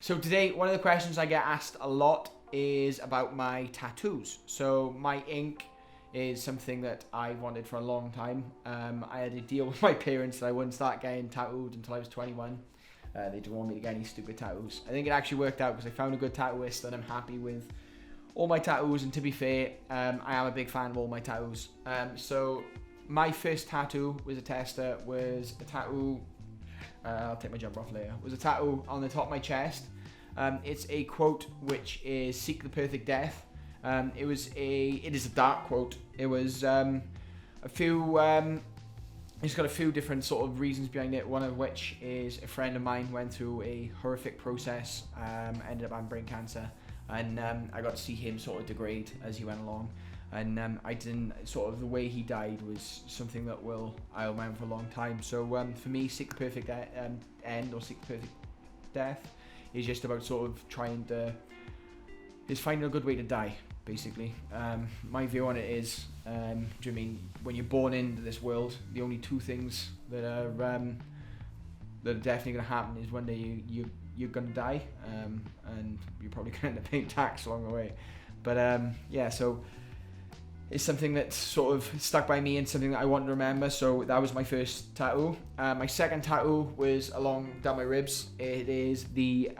So today, one of the questions I get asked a lot is about my tattoos. So my ink is something that I wanted for a long time. I had a deal with my parents that I wouldn't start getting tattooed until I was 21. They didn't want me to get any stupid tattoos. I think it actually worked out because I found a good tattooist and I'm happy with all my tattoos. And to be fair, I am a big fan of all my tattoos. So my first tattoo was a tattoo. I'll take my jumper off later. It was a tattoo on the top of my chest. It's a quote which is "Seek the perfect death." It is a dark quote. It was it's got a few different sort of reasons behind it. One of which is a friend of mine went through a horrific process, ended up having brain cancer, and I got to see him sort of degrade as he went along. And I didn't sort of the way he died was something that I'll remember for a long time. So for me, seek the perfect end or seek the perfect death is just about sort of finding a good way to die, basically. My view on it is, do you know what I mean? When you're born into this world, the only two things that are definitely going to happen is one day you're going to die, and you're probably going to end up paying tax along the way. But yeah, so it's something that sort of stuck by me and something that I want to remember. So that was my first tattoo. My second tattoo was along down my ribs. It is the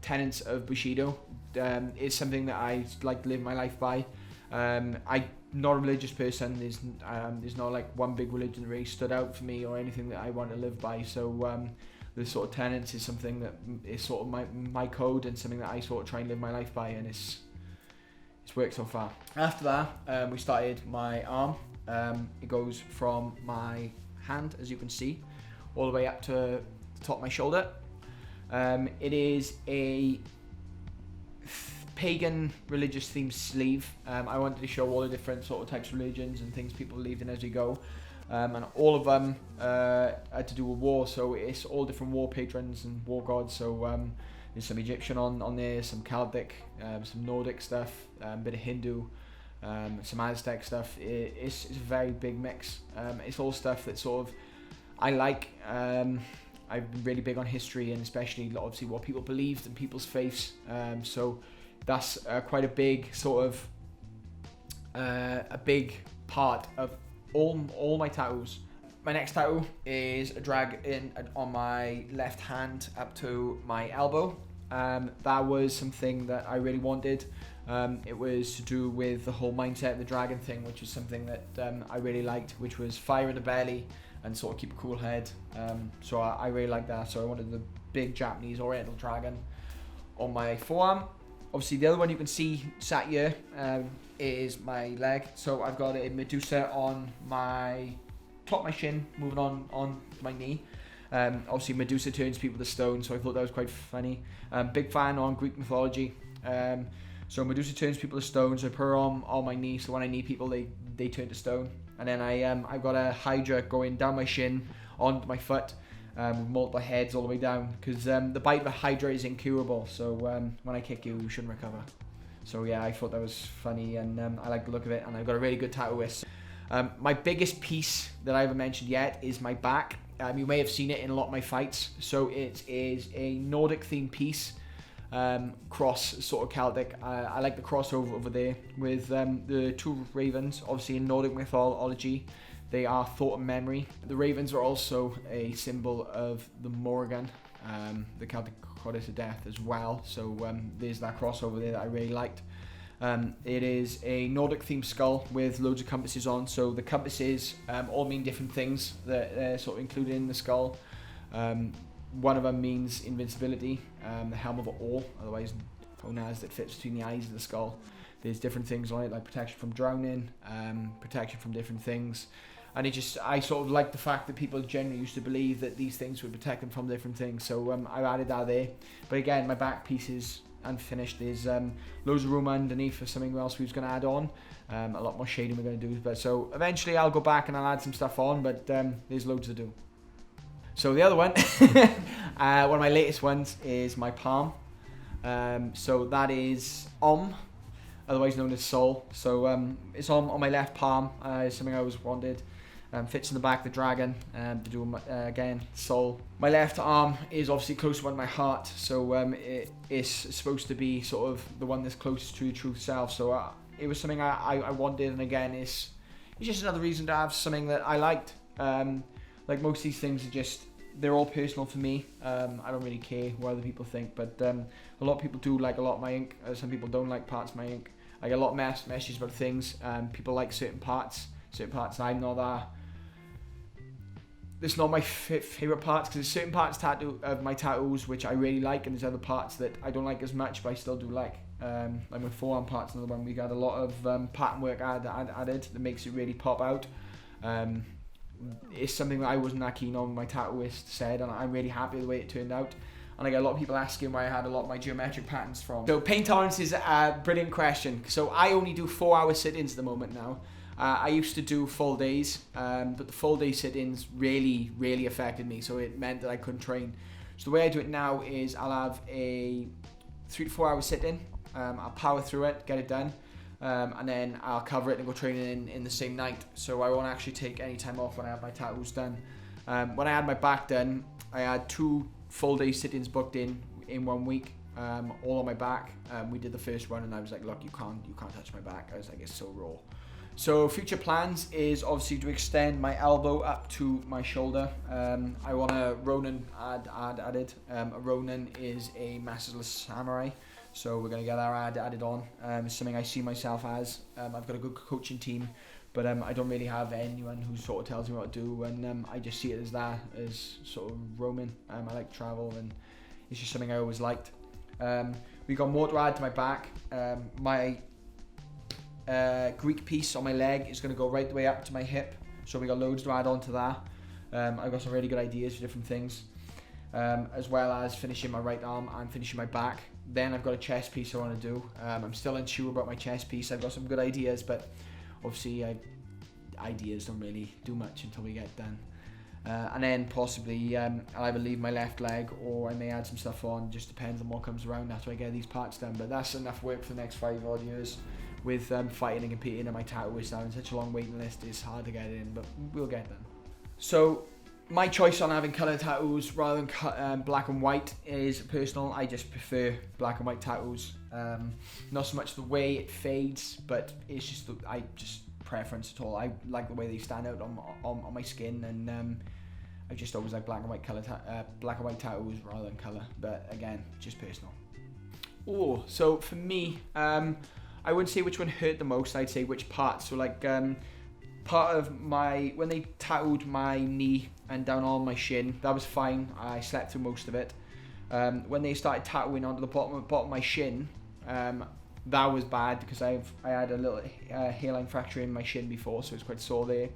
tenets of Bushido. It's something that I like to live my life by. I'm not a religious person. There's not like one big religion that really stood out for me or anything that I want to live by. So the sort of tenets is something that is sort of my code and something that I sort of try and live my life by, and it's worked so far. After that, we started my arm. It goes from my hand, as you can see, all the way up to the top of my shoulder. It is a pagan religious themed sleeve. I wanted to show all the different sort of types of religions and things people believed in as we go. And all of them had to do with war, so it's all different war patrons and war gods. So there's some Egyptian on there, some Celtic, some Nordic stuff, a bit of Hindu, some Aztec stuff. It's a very big mix. It's all stuff that sort of I like. I'm really big on history and especially obviously what people believed and people's faiths. So that's quite a big sort of a big part of all my tattoos. My next tattoo is a drag on my left hand up to my elbow. That was something that I really wanted. It was to do with the whole mindset of the dragon thing, which was something that I really liked, which was fire in the belly and sort of keep a cool head. So I really liked that. So I wanted the big Japanese oriental dragon on my forearm. Obviously the other one you can see sat here is my leg. So I've got a Medusa on my top of my shin, moving on my knee. Obviously Medusa turns people to stone, so I thought that was quite funny. Big fan on Greek mythology. So Medusa turns people to stone, so I put her on my knee, so when I knee people they turn to stone. And then I've got a Hydra going down my shin onto my foot, with multiple heads all the way down, because the bite of a Hydra is incurable, so when I kick you shouldn't recover. So yeah, I thought that was funny, and I like the look of it, and I've got a really good tattooist. My biggest piece that I haven't mentioned yet is my back. You may have seen it in a lot of my fights. So it is a Nordic themed piece, cross sort of Celtic. I like the crossover over there with the two ravens. Obviously in Nordic mythology, they are thought and memory. The ravens are also a symbol of the Morrigan, the Celtic goddess of death as well. So there's that crossover there that I really liked. It is a Nordic themed skull with loads of compasses on, so the compasses all mean different things that are sort of included in the skull. One of them means invincibility, the helm of all, otherwise known as, that fits between the eyes of the skull. There's different things on it like protection from drowning, protection from different things, and I sort of like the fact that people generally used to believe that these things would protect them from different things, so I've added that there. But again, my back piece is unfinished. There's loads of room underneath for something else we was going to add on, a lot more shading we're going to do, but so eventually I'll go back and I'll add some stuff on, but there's loads to do. So the other one, one of my latest ones is my palm. So that is otherwise known as soul. So it's on my left palm. It's something I always wanted. Fits in the back of the dragon, to do again soul. My left arm is obviously close to one of my heart, so it is supposed to be sort of the one that's closest to your true self. So it was something I wanted, and again it's just another reason to have something that I liked. Like most of these things are just, they're all personal for me. I don't really care what other people think, but a lot of people do like a lot of my ink. Some people don't like parts of my ink. I get a lot of messages about things. People like certain parts, and I'm not that. It's not my favourite parts, because there's certain parts of my tattoos which I really like, and there's other parts that I don't like as much, but I still do like. Like my forearm part's another one. We got a lot of pattern work added that makes it really pop out. It's something that I wasn't that keen on, my tattooist said, and I'm really happy with the way it turned out. And I get a lot of people asking where I had a lot of my geometric patterns from. So paint tolerance is a brilliant question. So I only do 4-hour sit-ins at the moment now. I used to do full days, but the full day sit-ins really affected me, so it meant that I couldn't train. So the way I do it now is I'll have a 3 to 4 hour sit-in, I'll power through it, get it done, and then I'll cover it and go training in the same night, so I won't actually take any time off when I have my tattoos done. When I had my back done, I had 2 full day sit-ins booked in 1 week, all on my back. We did the first one and I was like, look, you can't touch my back. I was like, it's so raw. So future plans is obviously to extend my elbow up to my shoulder. I want a Ronin added. A Ronin is a masterless samurai, so we're going to get our added on. It's something I see myself as. I've got a good coaching team, but I don't really have anyone who sort of tells me what to do, and I just see it as sort of roaming. I like travel, and it's just something I always liked. We got more to add to my back. My Greek piece on my leg is going to go right the way up to my hip, so we got loads to add on to that. I've got some really good ideas for different things, as well as finishing my right arm and finishing my back. Then I've got a chest piece I want to do. I'm still unsure about my chest piece. I've got some good ideas, but obviously ideas don't really do much until we get done. And then possibly I'll either leave my left leg or I may add some stuff on, just depends on what comes around after I get these parts done. But that's enough work for the next 5 odd years. With fighting and competing, and my tattooist having such a long waiting list, it's hard to get in, but we'll get them. So my choice on having colour tattoos rather than black and white is personal. I just prefer black and white tattoos. Not so much the way it fades, but it's just preference at all. I like the way they stand out on my skin, and I just always like black and white tattoos rather than colour. But again, just personal. Oh, so for me, I wouldn't say which one hurt the most, I'd say which part. So like part of when they tattooed my knee and down on my shin, that was fine. I slept through most of it. When they started tattooing onto the bottom of my shin, that was bad because I had a little hairline fracture in my shin before, so it was quite sore there.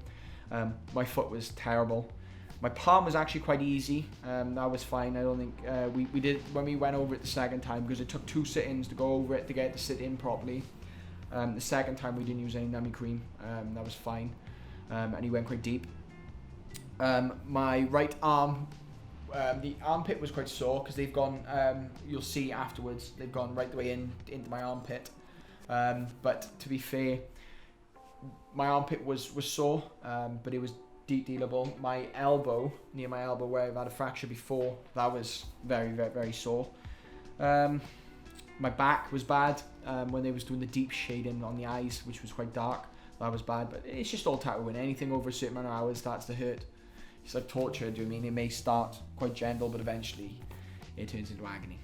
My foot was terrible. My palm was actually quite easy. That was fine. I don't think we did when we went over it the second time, because it took 2 sit-ins to go over it to get it to sit in properly. The second time we didn't use any numbing cream. That was fine, and he went quite deep. My right arm, the armpit was quite sore because they've gone. You'll see afterwards they've gone right the way into my armpit. But to be fair, my armpit was sore, but it was dealable. My elbow, near my elbow where I've had a fracture before, that was very sore. My back was bad when they was doing the deep shading on the eyes, which was quite dark. That was bad, but it's just all tattooing. Anything over a certain amount of hours starts to hurt. It's like torture, do you know what I mean? It may start quite gentle, but eventually it turns into agony.